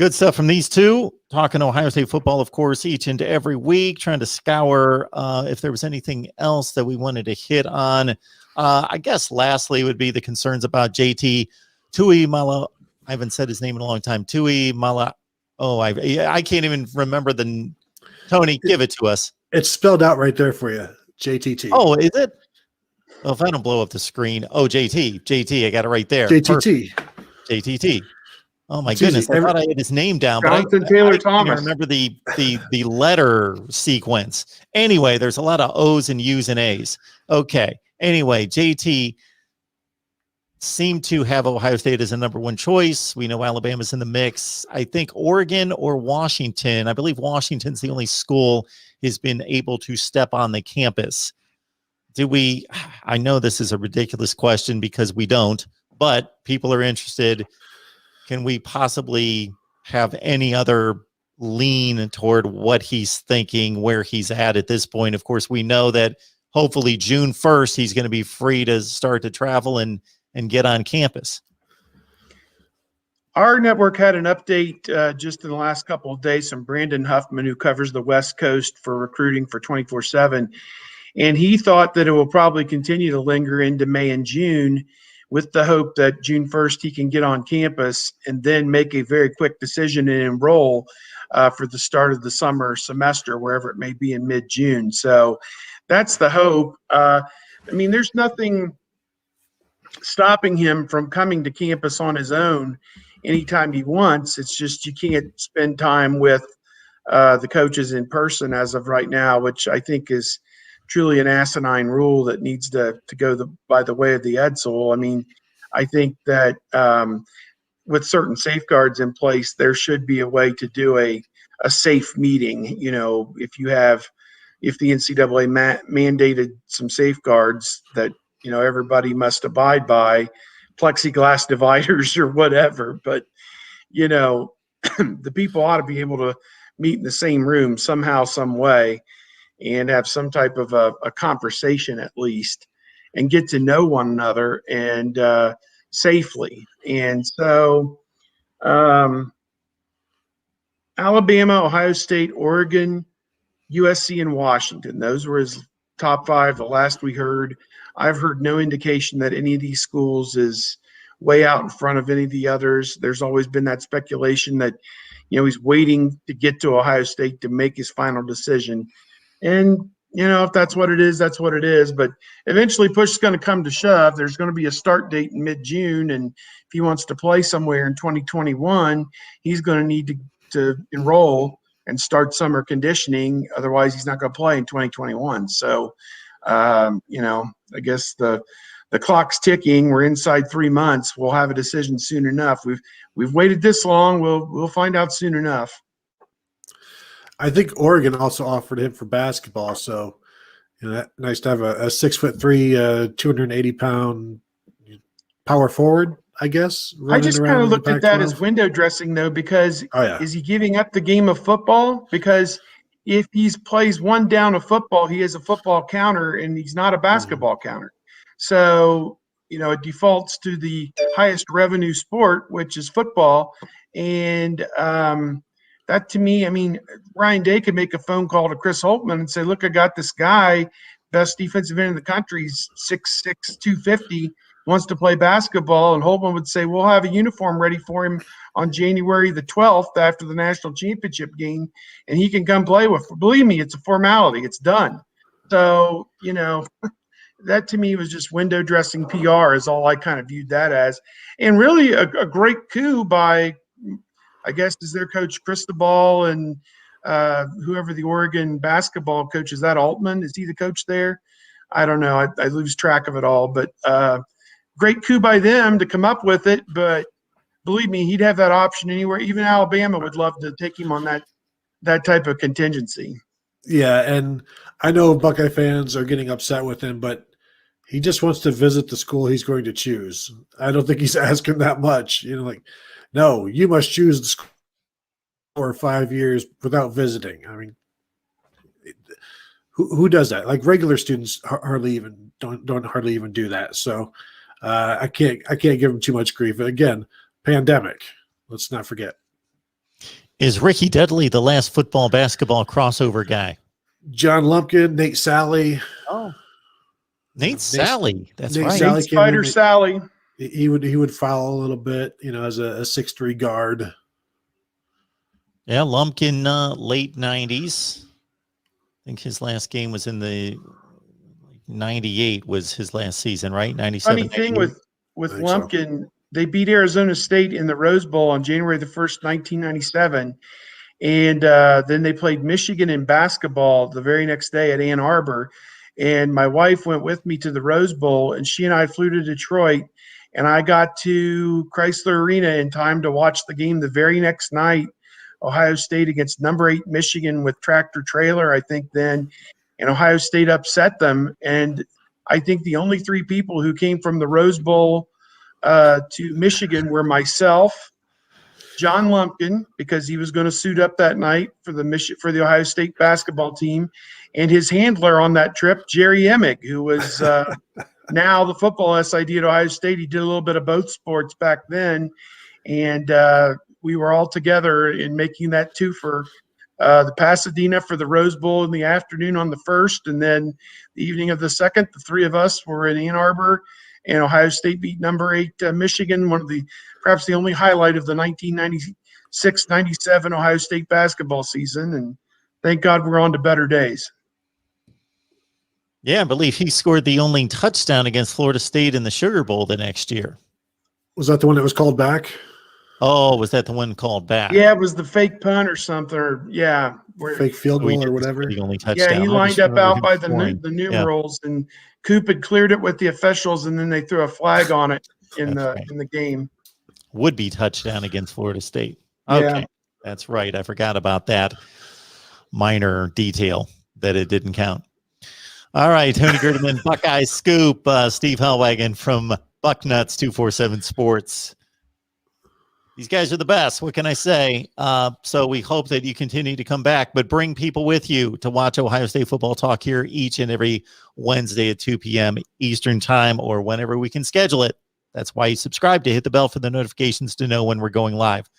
Good stuff from these two. Talking Ohio State football, of course, each and every week, trying to scour if there was anything else that we wanted to hit on. I guess lastly would be the concerns about JT Tuimoloau. I haven't said his name in a long time. Tuimoloau. Oh, I can't even remember the. Tony, give it to us. It's spelled out right there for you. JTT. Oh, is it? Oh, if I don't blow up the screen. Oh, JT, I got it right there. JTT. Perfect. JTT. Oh my It's goodness! easy. I thought I had his name down, Jonathan but Taylor I Thomas. remember the letter sequence. Anyway, there's a lot of O's and U's and A's. Okay. Anyway, JT seemed to have Ohio State as a number one choice. We know Alabama's in the mix. I think Oregon or Washington. I believe Washington's the only school has been able to step on the campus. I know this is a ridiculous question because we don't, but people are interested. Can we possibly have any other lean toward what he's thinking, where he's at this point? Of course, we know that hopefully June 1st, he's going to be free to start to travel and get on campus. Our network had an update just in the last couple of days from Brandon Huffman, who covers the West Coast for recruiting for 24/7. And he thought that it will probably continue to linger into May and June with the hope that June 1st he can get on campus and then make a very quick decision and enroll for the start of the summer semester, wherever it may be in mid-June. So that's the hope. I mean, there's nothing stopping him from coming to campus on his own anytime he wants. It's just you can't spend time with the coaches in person as of right now, which I think is truly an asinine rule that needs to go by the way of the Edsel. I mean, I think that with certain safeguards in place, there should be a way to do a safe meeting. You know, if the NCAA mandated some safeguards that, you know, everybody must abide by, plexiglass dividers or whatever, but, you know, the people ought to be able to meet in the same room somehow, some way, and have some type of a conversation at least and get to know one another and safely. And so Alabama, Ohio State, Oregon, USC, and Washington, those were his top five. The last we heard, I've heard no indication that any of these schools is way out in front of any of the others. There's always been that speculation that, you know, he's waiting to get to Ohio State to make his final decision. And, you know, if that's what it is, that's what it is. But eventually push is going to come to shove. There's going to be a start date in mid-June. And if he wants to play somewhere in 2021, he's going to need to enroll and start summer conditioning. Otherwise, he's not going to play in 2021. So, you know, I guess the clock's ticking. We're inside 3 months. We'll have a decision soon enough. We've waited this long. We'll find out soon enough. I think Oregon also offered him for basketball, so you know, nice to have a 6'3", 280-pound power forward, I guess. I just kind of looked at that as window dressing, though, because is he giving up the game of football? Because if he plays one down of football, he has a football counter, and he's not a basketball counter. So, you know, it defaults to the highest revenue sport, which is football, and that to me, I mean, Ryan Day could make a phone call to Chris Holtmann and say, look, I got this guy, best defensive end in the country, he's 6'6", 250, wants to play basketball. And Holtmann would say, we'll have a uniform ready for him on January the 12th after the national championship game, and he can come play with. Believe me, it's a formality. It's done. So, you know, that to me was just window dressing PR is all I kind of viewed that as. And really a great coup by, I guess, is their coach Cristobal and whoever the Oregon basketball coach is. That Altman, is he the coach there? I don't know. I lose track of it all. But great coup by them to come up with it. But believe me, he'd have that option anywhere. Even Alabama would love to take him on that type of contingency. Yeah, and I know Buckeye fans are getting upset with him, but he just wants to visit the school he's going to choose. I don't think he's asking that much. You know, like, no, you must choose the school for 5 years without visiting. I mean, who does that? Like regular students hardly even don't hardly even do that. So I can't give him too much grief. And again, pandemic. Let's not forget. Is Ricky Dudley the last football basketball crossover guy? John Lumpkin, Nate Sally. Oh, Nate Sally. That's Nate right. Sally Nate came Spider in. Sally. He would foul a little bit, as a 6'3" guard. Yeah, Lumpkin, late 90s. I think his last game was in the 98 was his last season, right? 97. Funny thing 98. with I think so. Lumpkin, they beat Arizona State in the Rose Bowl on January the 1st, 1997. And then they played Michigan in basketball the very next day at Ann Arbor. And my wife went with me to the Rose Bowl, and she and I flew to Detroit. And I got to Chrysler Arena in time to watch the game the very next night, Ohio State against number 8 Michigan with tractor trailer, I think then. And Ohio State upset them. And I think the only 3 people who came from the Rose Bowl to Michigan were myself, John Lumpkin, because he was going to suit up that night for the Ohio State basketball team, and his handler on that trip, Jerry Emick, who was now the football SID at Ohio State. He did a little bit of both sports back then, and we were all together in making that twofer. The Pasadena for the Rose Bowl in the afternoon on the 1st, and then the evening of the 2nd, the 3 of us were in Ann Arbor, and Ohio State beat number 8 Michigan, perhaps the only highlight of the 1996-97 Ohio State basketball season. And thank God we're on to better days. Yeah, I believe he scored the only touchdown against Florida State in the Sugar Bowl the next year. Was that the one that was called back? Oh, was that the one called back? Yeah, it was the fake punt or something. Fake field Oh, he goal did or score whatever. the only touchdown. Yeah, he I lined just up remember out him by scoring. the numerals, and Coop had cleared it with the officials, and then they threw a flag on it in the game. Would be touchdown against Florida State. Yeah. Okay, that's right. I forgot about that minor detail that it didn't count. All right, Tony Gerdeman, Buckeye Scoop, Steve Hellwagon from Bucknuts 247 Sports. These guys are the best. What can I say? So we hope that you continue to come back, but bring people with you to watch Ohio State football talk here each and every Wednesday at 2 p.m. Eastern time, or whenever we can schedule it. That's why you subscribe, to hit the bell for the notifications to know when we're going live.